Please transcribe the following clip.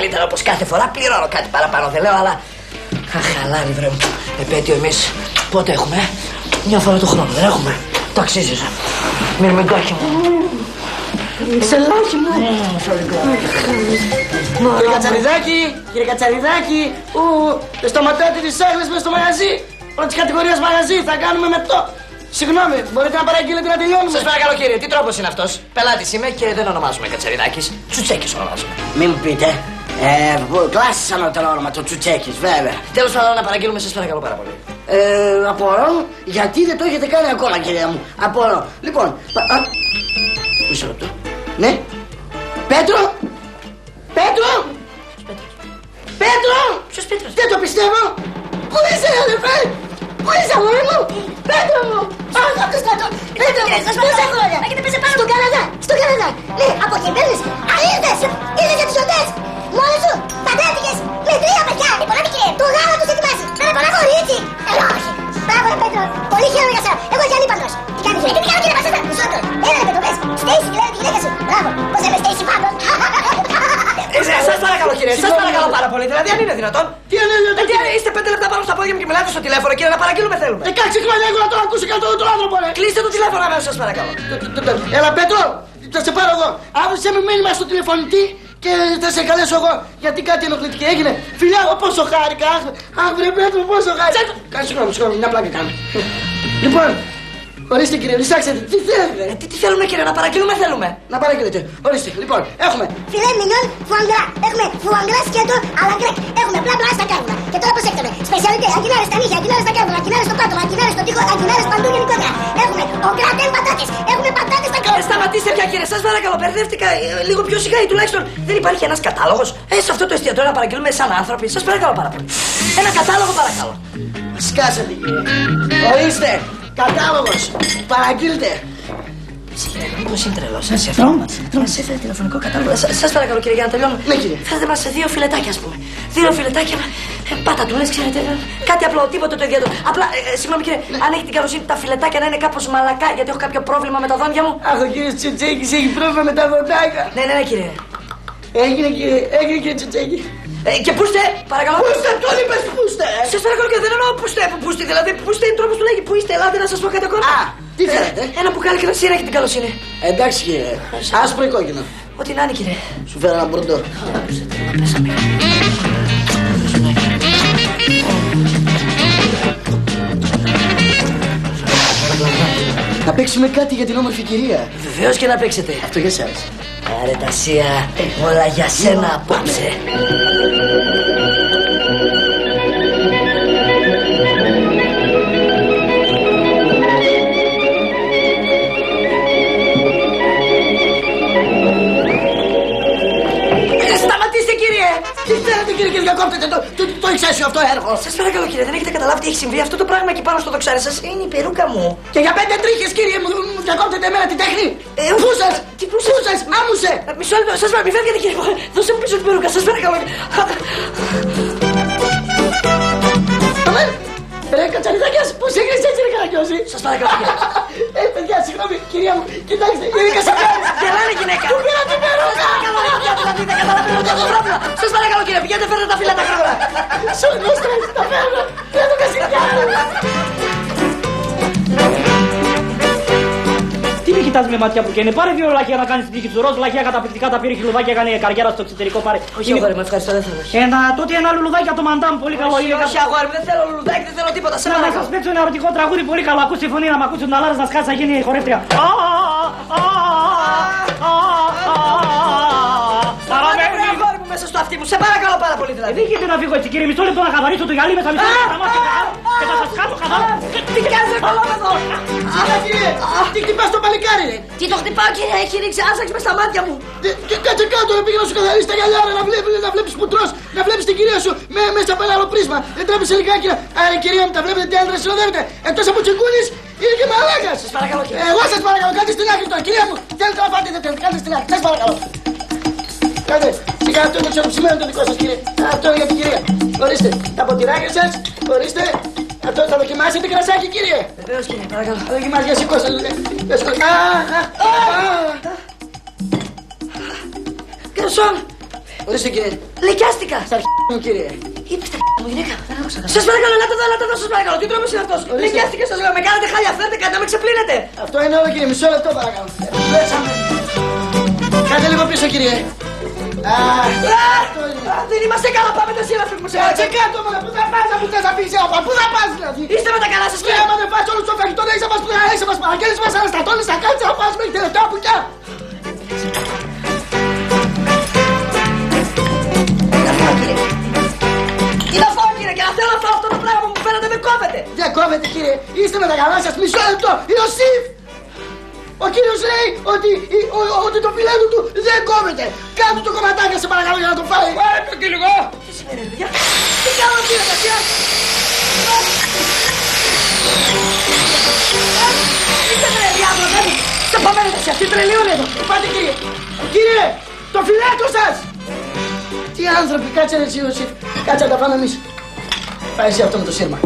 καλύτερα όπως κάθε φορά. Πληρώνω κάτι παραπάνω, δεν λέω, αλλά. Αχ, χαλάρι, βρε μου. Επέτειο εμείς πότε έχουμε? Μια φορά το χρόνο, δεν έχουμε. Το αξίζεις. Μυρμηγκάκι μου. Ξελάκι μου. Κύριε Κατσαριδάκη, το σταματάτε τις άγλες μες στο μαγαζί. Πρώτης κατηγορίας μαγαζί, θα κάνουμε μετό. Συγγνώμη, μπορείτε να παραγγείλετε να τελειώνουμε? Σας παρακαλώ κύριε, τι τρόπος είναι αυτός? Πελάτης είμαι και δεν ονομάζομαι Κατσαριδάκης. Τσουτσέκης ονομάζομαι. Μην μου πείτε. Κλάσεις ανώτερο όνομα, το Τσουτσέκης, βέβαια. Τέλος πάντων, να παραγγείλουμε, σας παρακαλώ πάρα πολύ. Απορώ, γιατί δεν το έχετε κάνει ακόμα, κυρία μου. Απορώ. Λοιπόν, μισό λεπτό. Ναι. Πέτρο! Πέτρο! Πέτρο! Ποιος Πέτρος? Δεν το πιστεύω! Πού είσαι, αδερφέ! Πού είσαι, αγόρι μου! Πέτρο μου! Αχ, από το στρατό! Πέτρο μου! Πόσα χρόνια! Στον Καναδά! Στον Καναδά! Ναι, από εκεί μπαίνεις! Α, ήρθες! Ήρθες για τις γιορτές! Μόνος σου! Παντρεύτηκες! Με 3 παιδιά! Λοιπόν, κύριε, το γάμο τους ετοιμάσεις! Με ένα αγόρι, έτσι! Όχι! Μπράβο, Πέτρο! Πολύ χαίρομαι για σένα! Εγώ για λίπαντος! Τι κάνεις, τι κάνω, κύριε Πασέστα! Μισό τώρα! Έλα, Πέτρο, πες! Στέισι, λέει τη γυναίκα σου! Μπράβο! Πώς λέμε Στέισι πάντων! Σας παρακαλώ κύριε, σας παρακαλώ πάρα πολύ. Δηλαδή, αν είναι δυνατόν. Τι είναι δυνατόν? Είστε 5 λεπτά πάνω στα πόδια μου και μιλάτε στο τηλέφωνο, κύριε, να παραγγείλουμε θέλουμε. 16 χρόνια έχω να το ακούσει κάτω τον άνθρωπο, ρε! Κλείστε το τηλέφωνο αμέσως, σας παρακαλώ. Έλα, Πέτρο, θα σε πάρω εδώ. Άφησε με μήνυμα στο τηλεφωνητή και θα σε καλέσω εγώ. Γιατί κάτι ενοχλητική έγινε. Φιλιά, πόσο χάρηκα. Αχ, βρε Πέτρο, πόσο χάρηκα. Κάτσε, συγγνώμη, μια πλάκα κάνω. Λοιπόν, ορίστε κύριε, λυσάξετε. Τι θέλετε? Τι θέλουμε κύριε, να παραγγείλουμε θέλουμε. Να παραγγείλετε. Ορίστε, λοιπόν, έχουμε Φιλέ μινιόν, φουαγγρά. Έχουμε φουαγγρά σκέτο, αλλά γκρέκ. Έχουμε μπλα μπλα στα κάρβουνα. Και τώρα προσέξτε με. Σπεσιαλιτέ, αγκινάρες στα νύχια, αγκινάρες στα κάρβουνα, αγκινάρες στο πάτωμα, αγκινάρες στο τοίχο, αγκινάρες παντού γενικότερα. Έχουμε ο γκρατέν πατάτες. Έχουμε πατάτες στα κάρβουνα. Σταματήστε πια κύριε, σας παρακαλώ, μπερδεύτηκα. Λίγο πιο σιγά ή τουλάχιστον δεν υπάρχει ένας κατάλογος. Σε αυτό το εστιατόριο να παραγγείλουμε σαν άνθρωποι. Σας παρακαλώ πάρα πολύ. Ένα κατάλογο παρακαλώ. σκάσατε κύριε. Ορίστε, κατάλογος, παραγγείλτε. Μήπως είναι τρελός, σας έφερα. Μας έφερε τηλεφωνικό κατάλογο. Σας παρακαλώ κύριε, για να τελειώνουμε. Ναι κύριε. Φέρετε μας σε 2 φιλετάκια ας πούμε. 2 φιλετάκια, πάτα του λες, ξέρετε. Κάτι απλό, τίποτε το ιδιαίτερο. Απλά, συγγνώμη κύριε, αν έχει την καλοσύνη τα φιλετάκια να είναι κάπως μαλακά, γιατί έχω κάποιο πρόβλημα με τα δόντια μου. Αχ, ο κύριος Τσουτσέκης έχει πρόβλημα με τα δοντάκια. Ναι, κύριε. Έγινε κύριε Τσουτσέκη. Και πούστε, παρακαλώ. Πούστε, τον είπες πούστε. Σας παρακαλώ και δεν εννοώ πούστε, δηλαδή πούστε είναι τρόπος του λέγει. Πού είστε, ελάτε να σας πω κάτι ακόμα. Α, τι θέλετε. Ένα μπουκάλι κρασί έχει την καλοσύνη. Εντάξει κύριε, άσπρο ή κόκκινο. Ό,τι να είναι κύριε. Σου φέρω ένα μπουρντό. Να παίξουμε κάτι για την όμορφη κυρία. Βεβαίως και να παίξετε. Αυτό για εσάς. Άρε Τασία, όλα για σένα απόψε. Σταματήστε κύριε! Τι θέλετε κύριε και διακόπτετε το εξαίσιο αυτό έργο. Σας παρακαλώ κύριε, δεν έχετε καταλάβει τι έχει συμβεί. Αυτό το πράγμα εκεί πάνω στο δοξάρι σας είναι η περούκα μου. Και για 5 τρίχες κύριε μου διακόπτετε εμένα την τέχνη. Πού σας, πού σας, άμουσε. Μισό λεπτό, σας παρακαλώ, μη φεύγετε κύριε. Δώσε μου πίσω την περούκα, σας παρακαλώ. Αμέ, ρε Κατσαριδάκιας, πώς έγριζε έτσι ρε Καραγκιόζη. Σας παρακαλώ κύριε. Παιδιά, συγγνώμη, κυρία μου, κοιτάξτε, είναι κασαμπιάρι. Γελάνε γυναίκα. Του πήρα την περούκα. Σας παρακαλώ κύριε, πηγαίνετε φέρετε τα φύλλα τα γρήγορα. Συγγνώστε, τα φέρνω. Πήρα το κασαμπιάρι. Τι με κοιτάς με μάτια που καίνε, πάρε 2 λαχεία να κάνεις την τύχη του ροζ, λαχεία καταπληκτικά τα πήρε χιλουδάκια, έκανε καριέρα στο εξωτερικό, πάρε. Όχι αγόρι μου, ευχαριστώ, δεν θέλω. Τότε ένα λουλουδάκι από το Μαντάμ, πολύ καλό είναι. Όχι αγόρι μου, δεν θέλω λουλουδάκι, δεν θέλω τίποτα. Σε Να παρακαλώ. σας παίξω ένα ερωτικό τραγούδι, πολύ καλό, ακούς τη φωνή να μ' ακούσει ο Ναλάρας να σκάσει να γίνει χορεύτρια. Παραμένει αγόρι μου μέσα στο αυτί μου, σε παρακαλώ πάρα πολύ δηλαδή. Δεν γίνεται να φύγω έτσι κύριε, μισό λεπτό να καθαρίσω το γυαλί με τα μισά τα μάτια και θα σας κάνω καθαρά. Τι κάνεις ρε καλό εδώ. Άρα κύριε, τι χτυπάς το παλικάρι ρε. Τι το χτυπάω κύριε, έχει ρίξει άσαξ μες στα μάτια μου. Κάτσε κάτω ρε, πήγα να σου καθαρίσει τα γυαλιά ρε, να βλέπεις που τρως, να βλέπεις την κυρία σου μέσα από ένα άλλο πρίσμα. Δεν τρέπεσαι λιγάκι να... κυρία μου, τα βλέπετε τι άντρα συνοδεύετε. Εκτός από τσιγκούνης, είναι και μαλάκας. Σας παρακαλώ κύριε. Εγώ σας παρακαλώ, κάντε στην άκρη τώρα, κυρία μου. Θέλετε να πάτε, δεν θέλετε, κάντε στην άκρη, σας παρακαλώ. Κάντε, σιγά αυτό είναι ξεροψημένο το δικό σας κύριε. Αυτό είναι για την κυρία. Ορίστε, τα ποτηράκια σας, ορίστε. Αυτό θα δοκιμάσετε κρασάκι κύριε. Βεβαίως κύριε, παρακαλώ. Θα δοκιμάσει, για σηκώστε. Γκαρσόν. Ορίστε κύριε. Λεκιάστηκα. Στα αρχαία μου κύριε. Είπε στα μου γυναίκα. Δεν άκουσα καλά. Σας παρακαλώ, ελάτε εδώ, σας παρακαλώ. Τι τρόπος είναι αυτός. Λεκιάστηκα, σας λέω. Με κάνετε χάλια. Φέρτε κάτι να με ξεπλύνετε. Αυτό είναι όλο κύριε. Μισό λεπτό παρακαλώ. Κάντε λίγο πίσω κύριε. Δεν είμαστε καλά. Πάμε τα σύλλα φύγουμε σε Κάτσε κάτω μόνο. Πού θα πας αφού θες να πεις όπα. Πού θα πας δηλαδή. Είστε με τα καλά σας κύριε. Άμα δεν πας όλους το φαγητό δεν είσαι μας παραγγέλνεις μας αναστατώνεις. Θα κάτσεις να πας με την τελευταία πουκιά. Είναι αυτό κύριε και να θέλω να φάω αυτό το πράγμα που μου φαίνεται δεν κόβεται. Δεν κόβεται κύριε. Είστε με τα καλά σας. Μισό λεπτό. Ιωσήφ. Ο κύριος λέει ότι το φιλέτο του δεν κόβεται. Κάτω το κομματάκι σε παρακαλώ για να το φάει. Πάρε και λίγο. Τι σημαίνει παιδιά. Τι κάνω κύριε Κασία. Είστε με διάδρομα. Στα παμένετε σε αυτή τρελίων εδώ. Πάτε κύριε. Κύριε, το φιλέτο σας. Τι άνθρωποι, κάτσε ρε εσύ Ιωσήφ. Κάτσε να τα φάμε εμείς. Πάει εσύ αυτό με το σύρμα.